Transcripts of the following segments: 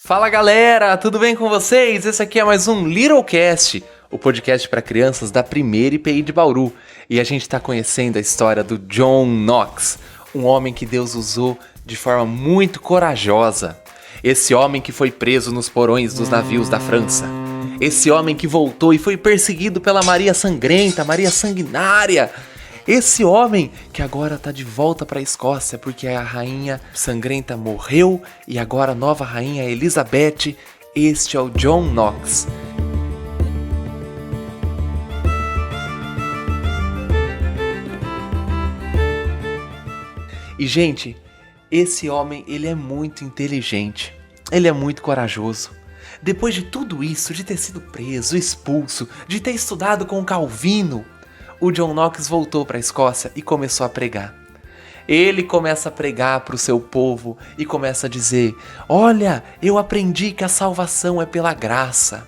Fala galera, tudo bem com vocês? Esse aqui é mais um Littlecast, o podcast para crianças da primeira IPI de Bauru. E a gente está conhecendo a história do John Knox, um homem que Deus usou de forma muito corajosa. Esse homem que foi preso nos porões dos navios da França. Esse homem que voltou e foi perseguido pela Maria Sangrenta, Maria Sanguinária. Esse homem que agora está de volta para a Escócia porque a rainha sangrenta morreu e agora a nova rainha Elizabeth. Este é o John Knox. E gente, esse homem ele é muito inteligente, ele é muito corajoso. Depois de tudo isso, de ter sido preso, expulso, de ter estudado com Calvino, o John Knox voltou para a Escócia e começou a pregar. Ele começa a pregar para o seu povo e começa a dizer: olha, eu aprendi que a salvação é pela graça.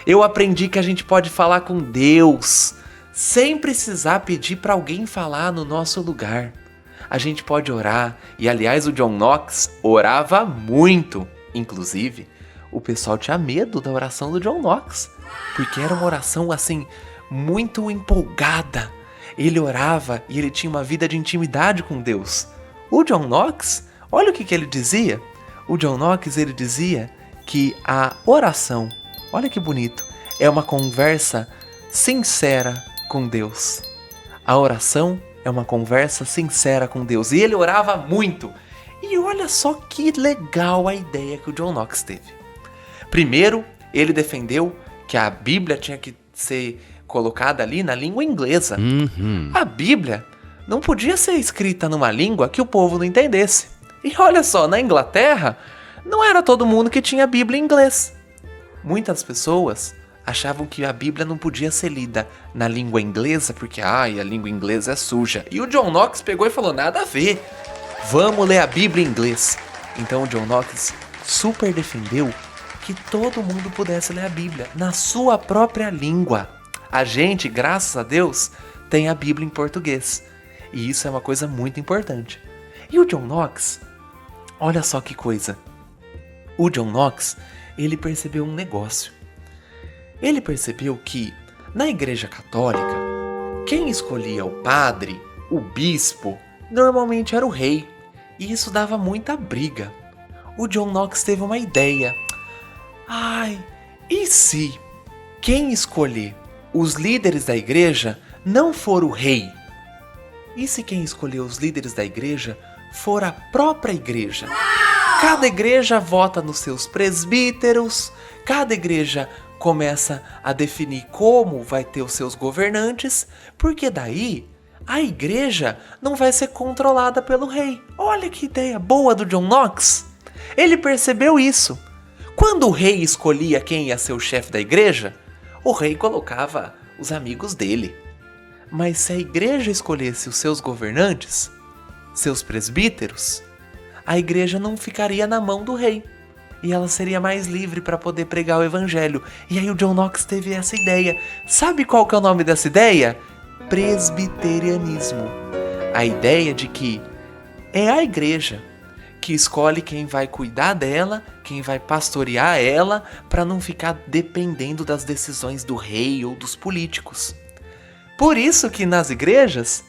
Eu aprendi que a gente pode falar com Deus sem precisar pedir para alguém falar no nosso lugar. A gente pode orar. E aliás, o John Knox orava muito. Inclusive, o pessoal tinha medo da oração do John Knox, porque era uma oração assim muito empolgada. Ele orava e ele tinha uma vida de intimidade com Deus. O John Knox, olha o que ele dizia. O John Knox, ele dizia que a oração, olha que bonito, é uma conversa sincera com Deus. A oração é uma conversa sincera com Deus. E ele orava muito. E olha só que legal a ideia que o John Knox teve. Primeiro, ele defendeu que a Bíblia tinha que ser colocada ali na língua inglesa. A Bíblia não podia ser escrita numa língua que o povo não entendesse. E olha só, na Inglaterra, não era todo mundo que tinha a Bíblia em inglês. Muitas pessoas achavam que a Bíblia não podia ser lida na língua inglesa, porque a língua inglesa é suja. E o John Knox pegou e falou, nada a ver, vamos ler a Bíblia em inglês. Então o John Knox super defendeu que todo mundo pudesse ler a Bíblia na sua própria língua. A gente, graças a Deus, tem a Bíblia em português. E isso é uma coisa muito importante. E o John Knox, olha só que coisa. O John Knox, ele percebeu um negócio. Ele percebeu que, na Igreja Católica, quem escolhia o padre, o bispo, normalmente era o rei. E isso dava muita briga. O John Knox teve uma ideia. E se quem escolher os líderes da igreja não for o rei? E se quem escolher os líderes da igreja for a própria igreja? Cada igreja vota nos seus presbíteros, cada igreja começa a definir como vai ter os seus governantes, porque daí a igreja não vai ser controlada pelo rei. Olha que ideia boa do John Knox! Ele percebeu isso. Quando o rei escolhia quem ia ser o chefe da igreja, o rei colocava os amigos dele. Mas se a igreja escolhesse os seus governantes, seus presbíteros, a igreja não ficaria na mão do rei. E ela seria mais livre para poder pregar o evangelho. E aí o John Knox teve essa ideia. Sabe qual que é o nome dessa ideia? Presbiterianismo. A ideia de que é a igreja que escolhe quem vai cuidar dela, quem vai pastorear ela, para não ficar dependendo das decisões do rei ou dos políticos. Por isso que nas igrejas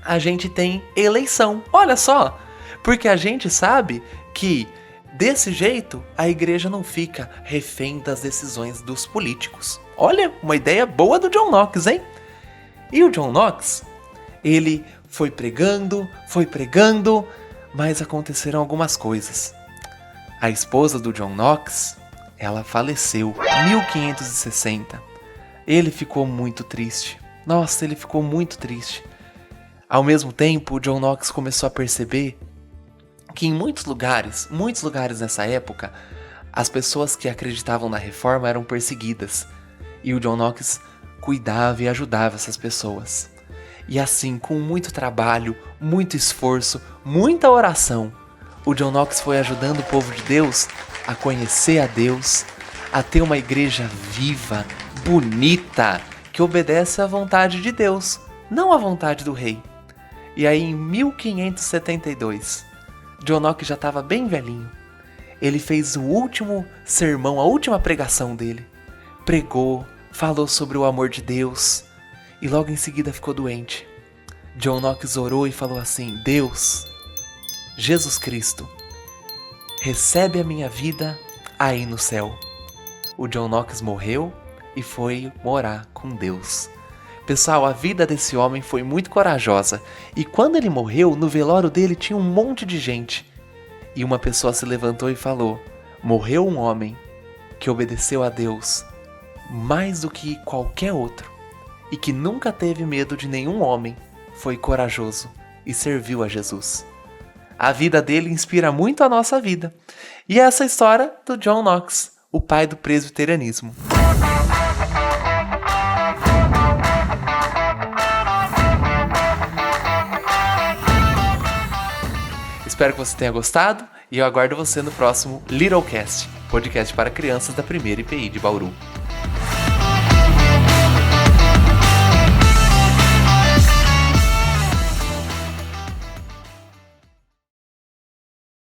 a gente tem eleição. Olha só, porque a gente sabe que desse jeito a igreja não fica refém das decisões dos políticos. Olha, uma ideia boa do John Knox, hein? E o John Knox, ele foi pregando, mas aconteceram algumas coisas. A esposa do John Knox, ela faleceu em 1560. Ele ficou muito triste. Nossa, ele ficou muito triste. Ao mesmo tempo, o John Knox começou a perceber que em muitos lugares nessa época, as pessoas que acreditavam na reforma eram perseguidas. E o John Knox cuidava e ajudava essas pessoas. E assim, com muito trabalho, muito esforço, muita oração, o John Knox foi ajudando o povo de Deus a conhecer a Deus, a ter uma igreja viva, bonita, que obedece à vontade de Deus, não à vontade do rei. E aí, em 1572, John Knox já estava bem velhinho. ele fez o último sermão, a última pregação dele. Pregou, falou sobre o amor de Deus e logo em seguida ficou doente. John Knox orou e falou assim: Deus, Jesus Cristo, recebe a minha vida aí no céu. O John Knox morreu e foi morar com Deus. Pessoal, a vida desse homem foi muito corajosa. E quando ele morreu, no velório dele tinha um monte de gente. E uma pessoa se levantou e falou: morreu um homem que obedeceu a Deus mais do que qualquer outro e que nunca teve medo de nenhum homem, foi corajoso e serviu a Jesus. A vida dele inspira muito a nossa vida. E essa é a história do John Knox, o pai do presbiterianismo. Espero que você tenha gostado e eu aguardo você no próximo Littlecast, podcast para crianças da primeira IPI de Bauru.